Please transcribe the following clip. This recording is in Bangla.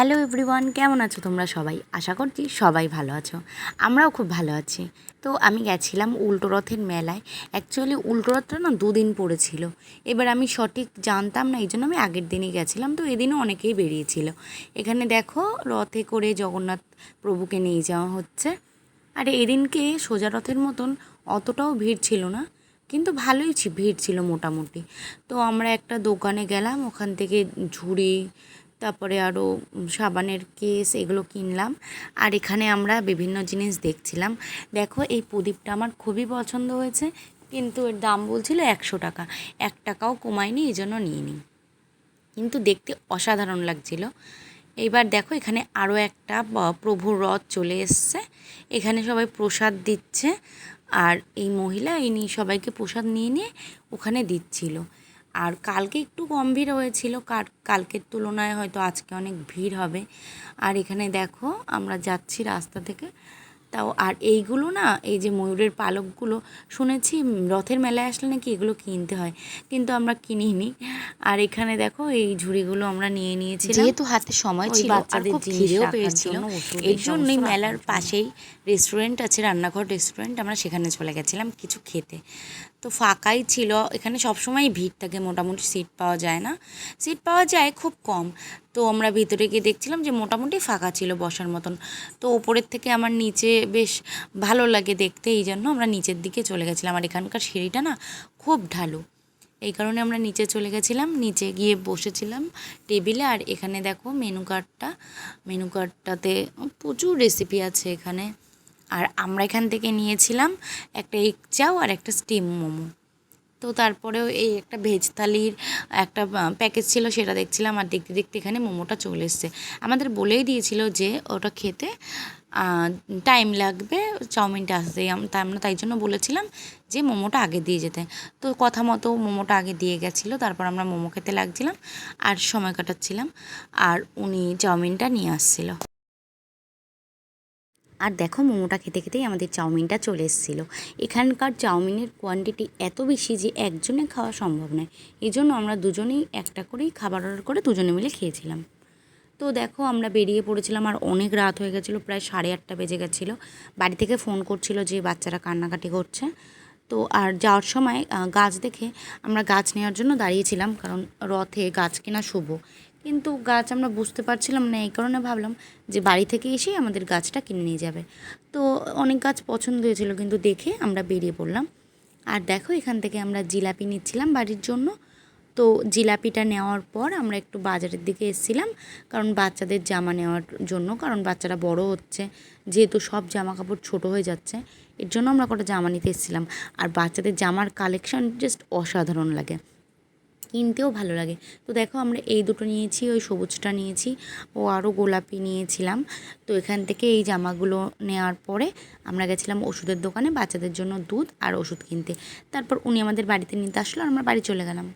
হ্যালো এভরিওয়ান, কেমন আছো তোমরা সবাই? আশা করছি সবাই ভালো আছো। আমরাও খুব ভালো আছি। তো আমি গেছিলাম উল্টো রথের মেলায়। অ্যাকচুয়ালি উল্টো রথটা না দুদিন পড়েছিল। এবার আমি সঠিক জানতাম না, এই জন্য আমি আগের দিনই গেছিলাম। তো এদিনও অনেকেই বেরিয়েছিল। এখানে দেখো রথে করে জগন্নাথ প্রভুকে নিয়ে যাওয়া হচ্ছে। আর এদিনকে সোজা রথের মতন অতটাও ভিড় ছিল না, কিন্তু ভালোই ভিড় ছিল মোটামুটি। তো আমরা একটা দোকানে গেলাম, ওখান থেকে ঝুড়ি, তারপরে আরও সাবানের কেস এগুলো কিনলাম। আর এখানে আমরা বিভিন্ন জিনিস দেখছিলাম। দেখো এই প্রদীপটা আমার খুবই পছন্দ হয়েছে, কিন্তু এর দাম বলছিল 100 টাকা। 1 টাকাও কমায়নি, এই জন্য নিয়ে নিই। কিন্তু দেখতে অসাধারণ লাগছিল। এইবার দেখো এখানে আরও একটা প্রভুর রথ চলে এসছে। এখানে সবাই প্রসাদ দিচ্ছে, আর এই মহিলা ইনি সবাইকে প্রসাদ নিয়ে নিয়ে ওখানে দিচ্ছিল। আর কালকে একটু কম ভিড় হয়েছিল, কালকের তুলনায় হয়তো আজকে অনেক ভিড় হবে। আর এখানে দেখো আমরা যাচ্ছি রাস্তা থেকে, তাও আর এইগুলো না, এই যে ময়ূরের পালকগুলো, শুনেছি রথের মেলায় আসলে নাকি এগুলো কিনতে হয়, কিন্তু আমরা কিনিনি। আর এখানে দেখো এই ঝুড়িগুলো আমরা নিয়ে নিয়েছিলাম, যেহেতু হাতে সময় ছিল আর খুব খিদেও পেয়েছিল, এর জন্যই মেলার পাশেই রেস্টুরেন্ট আছে, রান্নাঘর রেস্টুরেন্ট, আমরা সেখানে চলে গেছিলাম কিছু খেতে। তো ফাঁকাই ছিল, এখানে সবসময় ভিড় থাকে, মোটামুটি সিট পাওয়া যায় না, সিট পাওয়া যায় খুব কম। তো আমরা ভিতরে গিয়ে দেখছিলাম যে মোটামুটি ফাঁকা ছিল বসার মতন। তো ওপরের থেকে আমার নিচে বেশ ভালো লাগে দেখতে, এই জন্য আমরা নিচের দিকে চলে গেছিলাম। আর এখানকার সিঁড়িটা না খুব ঢালু, এই কারণে আমরা নিচে চলে গেছিলাম, নিচে গিয়ে বসেছিলাম টেবিলে। আর এখানে দেখো মেনু কার্ডটাতে প্রচুর রেসিপি আছে এখানে। আর আমরা এখান থেকে নিয়েছিলাম একটা এগ চাও আর একটা স্টিম মোমো। তো তারপরেও এই একটা ভেজ থালির একটা প্যাকেজ ছিল, সেটা দেখছিলাম। আর দেখতে দেখতে এখানে মোমোটা চলে এসছে। আমাদের বলেই দিয়েছিল যে ওটা খেতে টাইম লাগবে চাউমিনটা আসতেই, আমরা তাই জন্য বলেছিলাম যে মোমোটা আগে দিয়ে যেতে। তো কথা মতো মোমোটা আগে দিয়ে গেছিলো। তারপর আমরা মোমো খেতে লাগছিলাম আর সময় কাটাচ্ছিলাম, আর উনি চাউমিনটা নিয়ে আসছিলো। আর দেখো মোমোটা খেতে খেতেই আমাদের চাউমিনটা চলে এসেছিলো। এখানকার চাউমিনের কোয়ান্টিটি এত বেশি যে একজনে খাওয়া সম্ভব নয়, এই জন্য আমরা দুজনেই একটা করেই খাবার অর্ডার করে দুজনে মিলে খেয়েছিলাম। তো দেখো আমরা বেরিয়ে পড়েছিলাম, আর অনেক রাত হয়ে গেছিলো, প্রায় 8:30 বেজে গেছিলো। বাড়ি থেকে ফোন করছিল যে বাচ্চারা কান্নাকাটি করছে। তো আর যাওয়ার সময় গাছ দেখে আমরা গাছ নেওয়ার জন্য দাঁড়িয়েছিলাম, কারণ রথে গাছ কেনা শুভ। কিন্তু গাছ আমরা বুঝতে পারছিলাম না, এই কারণে ভাবলাম যে বাড়ি থেকে এসেই আমাদের গাছটা কিনে নিয়ে যাবে। তো অনেক গাছ পছন্দ হয়েছিল, কিন্তু দেখে আমরা বেরিয়ে পড়লাম। আর দেখো এখান থেকে আমরা জিলাপি নিচ্ছিলাম বাড়ির জন্য। তো জিলাপিটা নেওয়ার পর আমরা একটু বাজারের দিকে এসেছিলাম, কারণ বাচ্চাদের জামা নেওয়ার জন্য, কারণ বাচ্চারা বড় হচ্ছে, যেহেতু সব জামা কাপড় ছোটো হয়ে যাচ্ছে, এর জন্য আমরা কটা জামা নিতে এসেছিলাম। আর বাচ্চাদের জামার কালেকশন জাস্ট অসাধারণ লাগে, কিনতেও ভালো লাগে। তো দেখো আমরা এই দুটো নিয়েছি, ওই সবুজটা নিয়েছি, ও আরও গোলাপি নিয়েছিলাম। তো এখান থেকে এই জামাগুলো নেওয়ার পরে আমরা গেছিলাম ওষুধের দোকানে বাচ্চাদের জন্য দুধ আর ওষুধ কিনতে। তারপর উনি আমাদের বাড়িতে নিতে আসলো আর আমরা বাড়ি চলে গেলাম।